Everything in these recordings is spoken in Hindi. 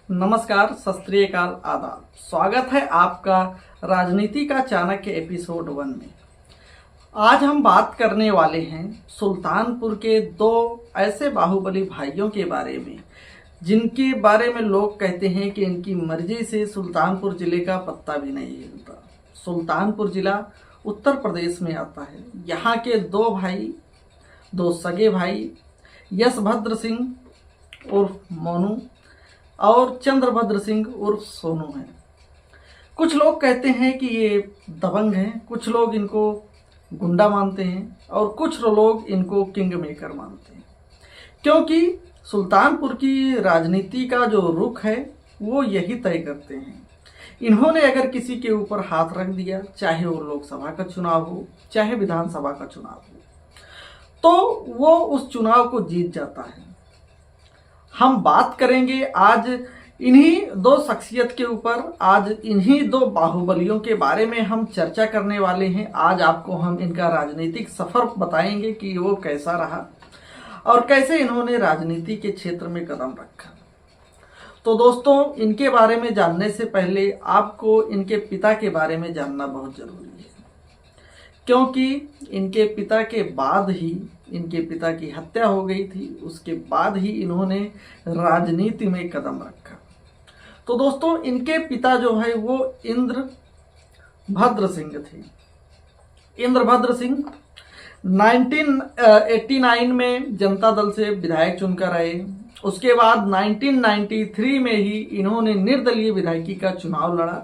नमस्कार, सत श्री अकाल, आदाब। स्वागत है आपका राजनीति का चाणक्य एपिसोड 1 में। आज हम बात करने वाले हैं सुल्तानपुर के दो ऐसे बाहुबली भाइयों के बारे में जिनके बारे में लोग कहते हैं कि इनकी मर्जी से सुल्तानपुर जिले का पत्ता भी नहीं हिलता। सुल्तानपुर जिला उत्तर प्रदेश में आता है। यहाँ के दो भाई, दो सगे भाई, यशभद्र सिंह उर्फ मोनू और चंद्रभद्र सिंह उर्फ सोनू हैं। कुछ लोग कहते हैं कि ये दबंग हैं, कुछ लोग इनको गुंडा मानते हैं और कुछ लोग इनको किंग मेकर मानते हैं, क्योंकि सुल्तानपुर की राजनीति का जो रुख है वो यही तय करते हैं। इन्होंने अगर किसी के ऊपर हाथ रख दिया, चाहे वो लोकसभा का चुनाव हो चाहे विधानसभा का चुनाव हो, तो वो उस चुनाव को जीत जाता है। हम बात करेंगे आज इन्हीं दो शख्सियत के ऊपर, आज इन्हीं दो बाहुबलियों के बारे में हम चर्चा करने वाले हैं। आज आपको हम इनका राजनीतिक सफर बताएंगे कि वो कैसा रहा और कैसे इन्होंने राजनीति के क्षेत्र में कदम रखा। तो दोस्तों, इनके बारे में जानने से पहले आपको इनके पिता के बारे में जानना बहुत जरूरी है, क्योंकि इनके पिता के बाद ही इनके पिता की हत्या हो गई थी, उसके बाद ही इन्होंने राजनीति में कदम रखा। तो दोस्तों, इनके पिता जो है वो इंद्रभद्र सिंह थे। इंद्रभद्र सिंह 1989 में जनता दल से विधायक चुनकर आए। उसके बाद 1993 में ही इन्होंने निर्दलीय विधायकी का चुनाव लड़ा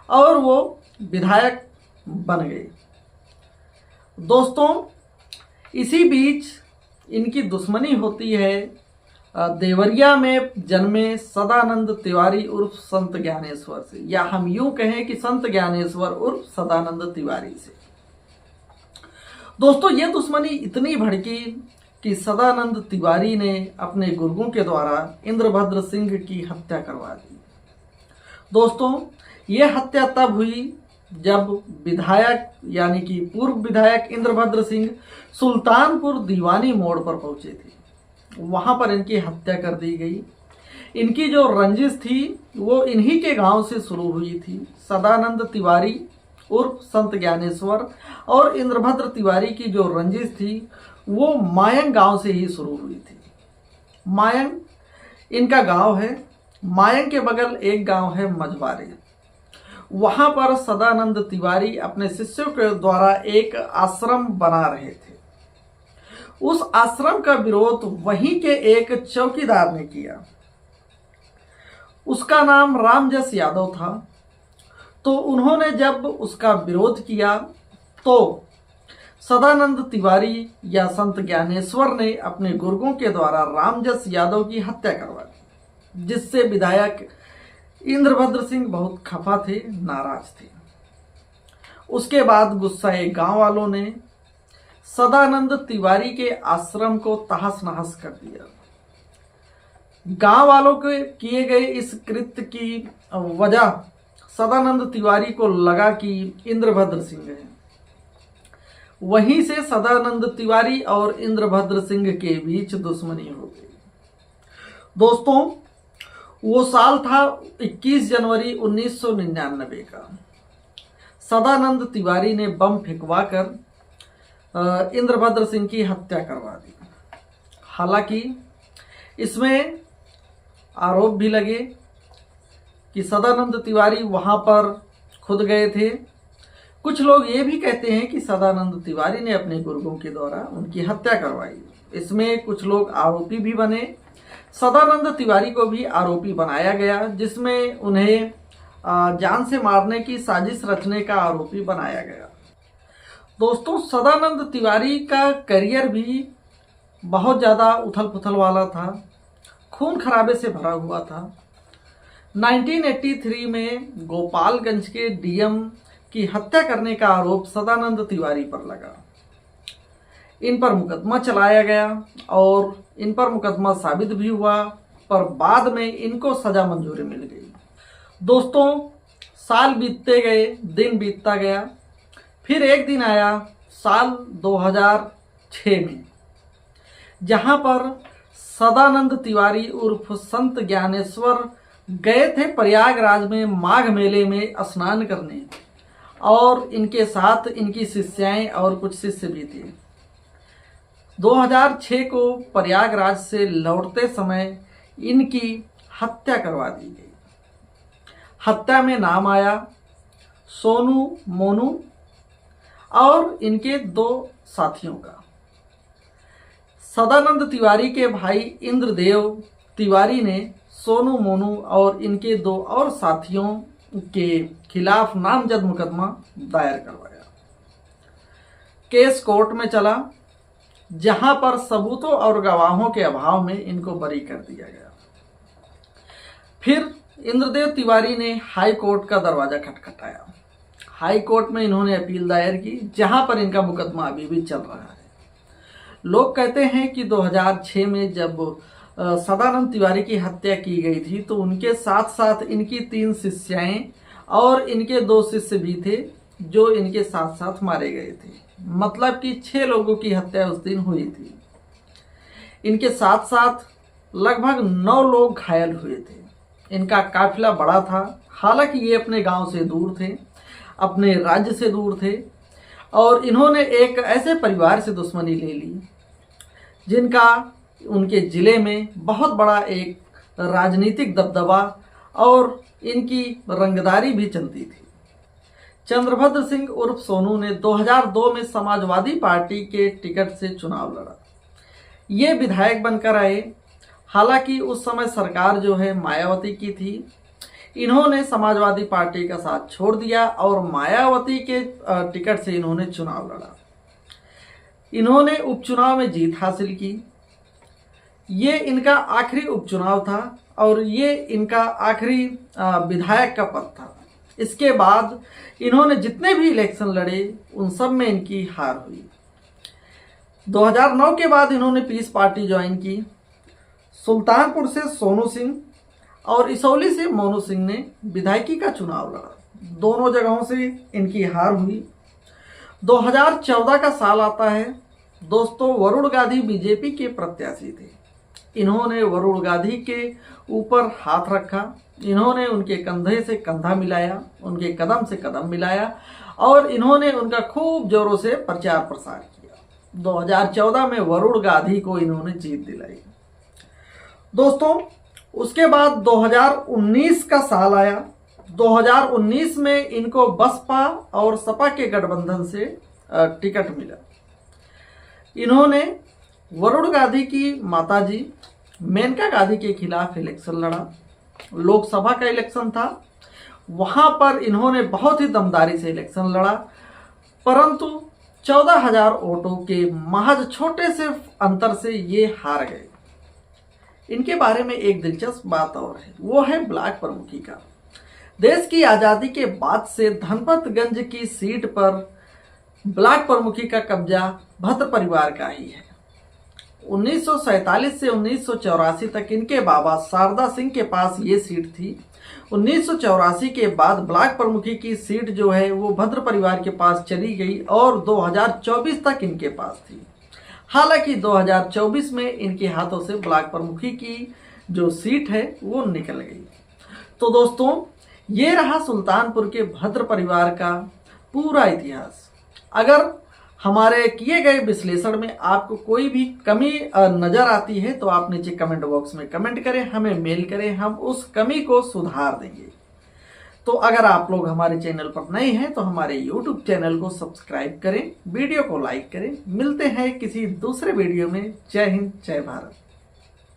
और वो विधायक बन गए। दोस्तों, इसी बीच इनकी दुश्मनी होती है देवरिया में जन्मे सदानंद तिवारी उर्फ संत ज्ञानेश्वर से, या हम यूं कहें कि संत ज्ञानेश्वर उर्फ सदानंद तिवारी से। दोस्तों, ये दुश्मनी इतनी भड़की कि सदानंद तिवारी ने अपने गुर्गों के द्वारा इंद्रभद्र सिंह की हत्या करवा दी। दोस्तों, ये हत्या तब हुई जब विधायक यानी कि पूर्व विधायक इंद्रभद्र सिंह सुल्तानपुर दीवानी मोड़ पर पहुंचे थे। वहां पर इनकी हत्या कर दी गई। इनकी जो रंजिश थी वो इन्हीं के गांव से शुरू हुई थी। सदानंद तिवारी उर्फ संत ज्ञानेश्वर और इंद्रभद्र तिवारी की जो रंजिश थी वो मायंग गांव से ही शुरू हुई थी। मायंग इनका गांव है। मायंग के बगल एक गांव है मझवारे। वहां पर सदानंद तिवारी अपने शिष्यों के द्वारा एक आश्रम बना रहे थे। उस आश्रम का विरोध वहीं के एक चौकीदार ने किया। उसका नाम रामजस यादव था। तो उन्होंने जब उसका विरोध किया तो सदानंद तिवारी या संत ज्ञानेश्वर ने अपने गुर्गों के द्वारा रामजस यादव की हत्या करवा दी, जिससे विधायक इंद्रभद्र सिंह बहुत खफा थे, नाराज थे। उसके बाद गुस्साए गांव वालों ने सदानंद तिवारी के आश्रम को तहस नहस कर दिया। गांव वालों के किए गए इस कृत्य की वजह सदानंद तिवारी को लगा कि इंद्रभद्र सिंह है। वहीं से सदानंद तिवारी और इंद्रभद्र सिंह के बीच दुश्मनी हो गई। दोस्तों, वो साल था 21 जनवरी 1999 का। सदानंद तिवारी ने बम फेंकवाकर इंद्रभद्र सिंह की हत्या करवा दी। हालांकि इसमें आरोप भी लगे कि सदानंद तिवारी वहां पर खुद गए थे। कुछ लोग ये भी कहते हैं कि सदानंद तिवारी ने अपने गुर्गों के द्वारा उनकी हत्या करवाई। इसमें कुछ लोग आरोपी भी बने। सदानंद तिवारी को भी आरोपी बनाया गया, जिसमें उन्हें जान से मारने की साजिश रचने का आरोपी बनाया गया। दोस्तों, सदानंद तिवारी का करियर भी बहुत ज़्यादा उथल पुथल वाला था, खून खराबे से भरा हुआ था। 1983 में गोपालगंज के डीएम की हत्या करने का आरोप सदानंद तिवारी पर लगा। इन पर मुकदमा चलाया गया और इन पर मुकदमा साबित भी हुआ, पर बाद में इनको सजा मंजूरी मिल गई। दोस्तों, साल बीतते गए, दिन बीतता गया। फिर एक दिन आया साल 2006 में, जहां पर सदानंद तिवारी उर्फ संत ज्ञानेश्वर गए थे प्रयागराज में माघ मेले में स्नान करने, और इनके साथ इनकी शिष्याएं और कुछ शिष्य भी थे। 2006 को प्रयागराज से लौटते समय इनकी हत्या करवा दी गई। हत्या में नाम आया सोनू मोनू और इनके 2 साथियों का। सदानंद तिवारी के भाई इंद्रदेव तिवारी ने सोनू मोनू और इनके 2 और साथियों के खिलाफ नामजद मुकदमा दायर करवाया। केस कोर्ट में चला, जहां पर सबूतों और गवाहों के अभाव में इनको बरी कर दिया गया। फिर इंद्रदेव तिवारी ने हाई कोर्ट का दरवाजा खटखटाया। हाई कोर्ट में इन्होंने अपील दायर की, जहां पर इनका मुकदमा अभी भी चल रहा है। लोग कहते हैं कि 2006 में जब सदानंद तिवारी की हत्या की गई थी तो उनके साथ साथ इनकी 3 शिष्याएं और इनके 2 शिष्य भी थे जो इनके साथ साथ मारे गए थे। मतलब कि 6 लोगों की हत्या उस दिन हुई थी। इनके साथ साथ लगभग 9 लोग घायल हुए थे। इनका काफिला बड़ा था, हालांकि ये अपने गांव से दूर थे, अपने राज्य से दूर थे, और इन्होंने एक ऐसे परिवार से दुश्मनी ले ली जिनका उनके जिले में बहुत बड़ा एक राजनीतिक दबदबा और इनकी रंगदारी भी चलती थी। चंद्रभद्र सिंह उर्फ सोनू ने 2002 में समाजवादी पार्टी के टिकट से चुनाव लड़ा। ये विधायक बनकर आए। हालांकि उस समय सरकार जो है मायावती की थी। इन्होंने समाजवादी पार्टी का साथ छोड़ दिया और मायावती के टिकट से इन्होंने चुनाव लड़ा। इन्होंने उपचुनाव में जीत हासिल की। ये इनका आखिरी उपचुनाव था और ये इनका आखिरी विधायक का पद था। इसके बाद इन्होंने जितने भी इलेक्शन लड़े उन सब में इनकी हार हुई। 2009 के बाद इन्होंने पीस पार्टी ज्वाइन की। सुल्तानपुर से सोनू सिंह और इसौली से मोनू सिंह ने विधायकी का चुनाव लड़ा। दोनों जगहों से इनकी हार हुई। 2014 का साल आता है। दोस्तों, वरुण गांधी बीजेपी के प्रत्याशी थे। इन्होंने वरुण गांधी के ऊपर हाथ रखा। इन्होंने उनके कंधे से कंधा मिलाया, उनके कदम से कदम मिलाया और इन्होंने उनका खूब जोरों से प्रचार प्रसार किया। 2014 में वरुण गांधी को इन्होंने जीत दिलाई। दोस्तों, उसके बाद 2019 का साल आया। 2019 में इनको बसपा और सपा के गठबंधन से टिकट मिला। इन्होंने वरुण गांधी की माताजी मेनका गांधी के खिलाफ इलेक्शन लड़ा। लोकसभा का इलेक्शन था। वहां पर इन्होंने बहुत ही दमदारी से इलेक्शन लड़ा, परंतु 14,000 वोटों के महज छोटे से अंतर से ये हार गए। इनके बारे में एक दिलचस्प बात और है, वो है ब्लॉक प्रमुखी का। देश की आज़ादी के बाद से धनपतगंज की सीट पर ब्लॉक प्रमुखी का कब्जा भद्र परिवार का ही है। 1947 से 1984 तक इनके बाबा शारदा सिंह के पास ये सीट थी। 1984 के बाद ब्लॉक प्रमुखी की सीट जो है वो भद्र परिवार के पास चली गई और 2024 तक इनके पास थी। हालांकि 2024 में इनके हाथों से ब्लॉक प्रमुखी की जो सीट है वो निकल गई। तो दोस्तों, ये रहा सुल्तानपुर के भद्र परिवार का पूरा इतिहास। अगर हमारे किए गए विश्लेषण में आपको कोई भी कमी नजर आती है तो आप नीचे कमेंट बॉक्स में कमेंट करें, हमें मेल करें, हम उस कमी को सुधार देंगे। तो अगर आप लोग हमारे चैनल पर नए हैं तो हमारे YouTube चैनल को सब्सक्राइब करें, वीडियो को लाइक करें। मिलते हैं किसी दूसरे वीडियो में। जय हिंद, जय भारत।